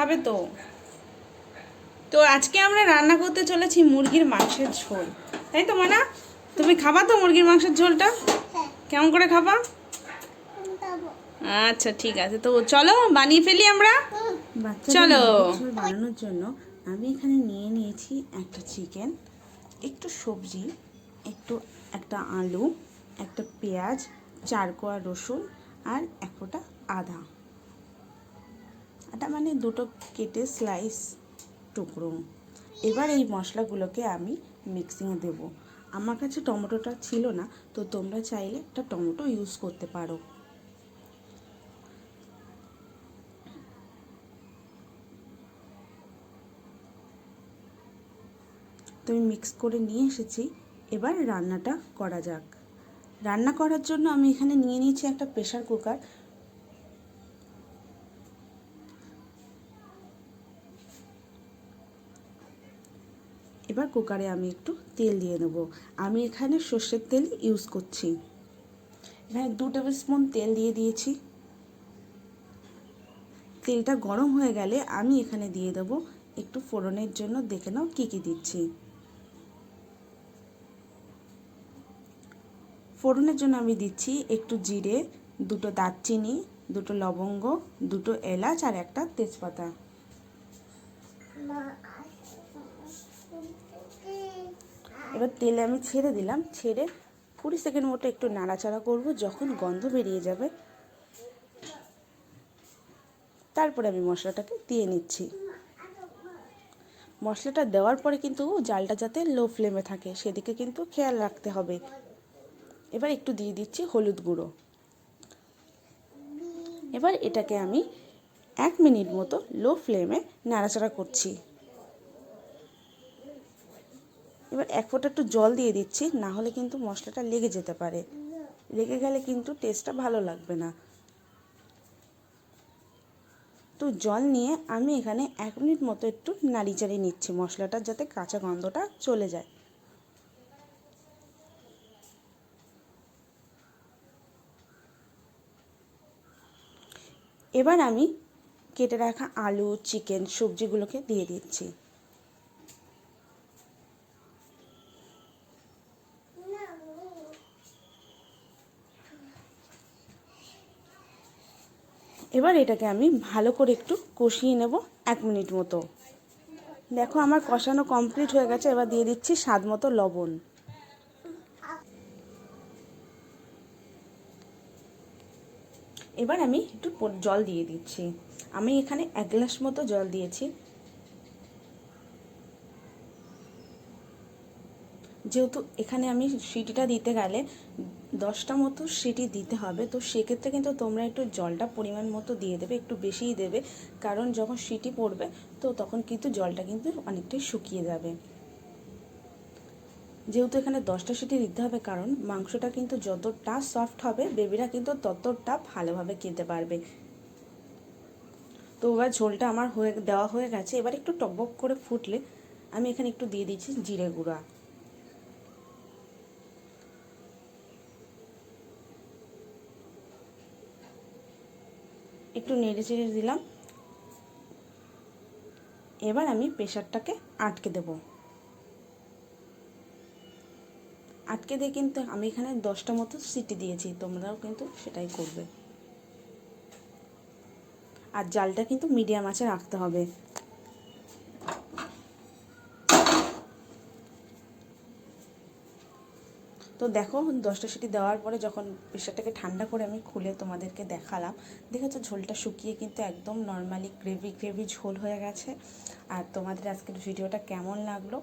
খাবে তো। তো আজকে আমরা রান্না করতে চলেছি মুরগির মাংসের ঝোল, তাই তো মানা? তুমি খাবা তো মুরগির মাংসের ঝোলটা? কেমন করে খাবা? আচ্ছা ঠিক আছে, তো চলো বানিয়ে ফেলি আমরা। চলো। ঝোল বানানোর জন্য আমি এখানে নিয়ে নিয়েছি একটা চিকেন, একটু সবজি, একটা আলু, একটা পেঁয়াজ, 4 কোয়া রসুন আর 1 ফোঁটা আদা মানে দুটো কেটে স্লাইস টুকরো। এবার এই মশলাগুলোকে আমি মিক্সিংয়ে দেবো। আমার কাছে টমেটোটা ছিল না, তো তোমরা চাইলে একটা টমেটো ইউজ করতে পারো। তো আমি মিক্স করে নিয়ে এসেছি। এবার রান্নাটা করা যাক। রান্না করার জন্য আমি এখানে নিয়ে নিয়েছি একটা প্রেসার কুকার। এবার কুকারে আমি একটু তেল দিয়ে নেব। আমি এখানে সর্ষের তেল ইউজ করছি। এখানে 2 টেবিল স্পুন তেল দিয়ে দিয়েছি। তেলটা গরম হয়ে গেলে আমি এখানে দিয়ে দেবো একটু ফোড়নের জন্য, দেখে নাও কী কী দিচ্ছি। ফোড়নের জন্য আমি দিচ্ছি একটু জিরে, 2টো দারচিনি, 2টো লবঙ্গ, 2টো এলাচ আর একটা তেজপাতা। এবার তেলে আমি ছেড়ে দিলাম, ছেড়ে 20 সেকেন্ড মতো একটু নাড়াচাড়া করব। যখন গন্ধ বেরিয়ে যাবে তারপরে আমি মশলাটাকে দিয়ে নিচ্ছি। মশলাটা দেওয়ার পরে কিন্তু জালটা যাতে লো ফ্লেমে থাকে সেদিকে কিন্তু খেয়াল রাখতে হবে। এবার একটু দিয়ে দিচ্ছি হলুদ গুঁড়ো। এবার এটাকে আমি 1 মিনিট মতো লো ফ্লেমে নাড়াচাড়া করছি। এবার 1 ফোঁটা একটু জল দিয়ে দিচ্ছি, না হলে কিন্তু মশলাটা লেগে যেতে পারে। লেগে গেলে কিন্তু টেস্টটা ভালো লাগবে না। তো জল নিয়ে আমি এখানে 1 মিনিট মতো একটু নাড়িচাড়ি নিচ্ছি মশলাটা, যাতে কাঁচা গন্ধটা চলে যায়। এবার আমি কেটে রাখা আলু, চিকেন, সবজিগুলোকে দিয়ে দিচ্ছি। এবার এটাকে আমি ভালো করে একটু কষিয়ে নেব 1 মিনিট মতো। দেখো আমার কষানো কমপ্লিট হয়ে গেছে। এবার দিয়ে দিচ্ছি স্বাদ মতো লবণ। এবার আমি একটু জল দিয়ে দিচ্ছি। আমি এখানে 1 গ্লাস মতো জল দিয়েছি। যেহেতু এখানে আমি সিটিটা দিতে গেলে 10টা মতো সিটি দিতে হবে, তো সেক্ষেত্রে কিন্তু তোমরা একটু জলটা পরিমাণ মতো দিয়ে দেবে, একটু বেশিই দেবে, কারণ যখন সিটি পড়বে তো তখন কিন্তু জলটা কিন্তু অনেকটাই শুকিয়ে যাবে। যেহেতু এখানে 10টা সিটি দিতে হবে, কারণ মাংসটা কিন্তু যতটা সফট হবে বেবিরা কিন্তু ততটা ভালোভাবে খেতে পারবে। তো এবার ঝোলটা আমার দেওয়া হয়ে গেছে। এবার একটু টকবক করে ফুটলে আমি এখানে একটু দিয়ে দিচ্ছি জিরে গুঁড়া। একটু নেড়ে চেড়ে দিলাম। এবার আমি প্রেসারটাকে আটকে দেব। আটকে দিয়ে কিন্তু আমি এখানে 10টা মতো সিটি দিয়েছি, তোমরাও কিন্তু সেটাই করবে। আর জালটা কিন্তু মিডিয়াম আঁচে রাখতে হবে। তো দেখো 10টা সিটি দেওয়ার পরে যখন প্রেসারটাকে ঠান্ডা করে আমি খুলে তোমাদেরকে দেখালাম, দেখেছো ঝোলটা শুকিয়ে কিন্তু একদম নর্মালি গ্রেভি ঝোল হয়ে গেছে। আর তোমাদের আজকের ভিডিওটা কেমন লাগলো?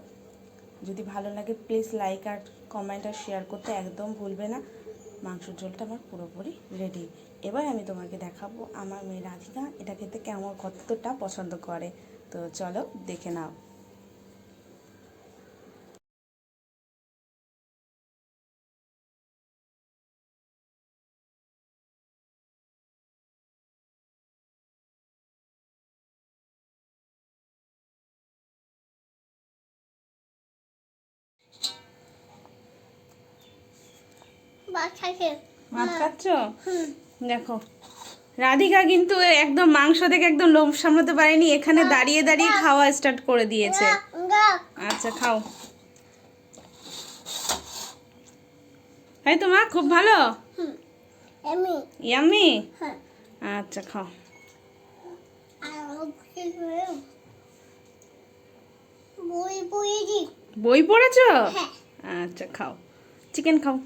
যদি ভালো লাগে প্লিজ লাইক আর কমেন্ট আর শেয়ার করতে একদম ভুলবে না। মাংসের ঝোলটা আমার পুরোপুরি রেডি। এবার আমি তোমাকে দেখাবো আমার মেয়ে রাধিকা এটা খেতে কেমন কতটা পছন্দ করে। তো চলো দেখে নাও। ভাত খাচ্ছ? দেখো রাধিকা কিন্তু একদম মাংস থেকে একদম লোভ সামলাতে পারেনি, এখানে দাঁড়িয়ে দাঁড়িয়ে খাওয়া স্টার্ট করে দিয়েছে। আচ্ছা খাও। তাই তো মা, খুব ভালো, ইয়াম্মি। আচ্ছা খাও। বই পড়েছো? আচ্ছা খাও, চিকেন খাও।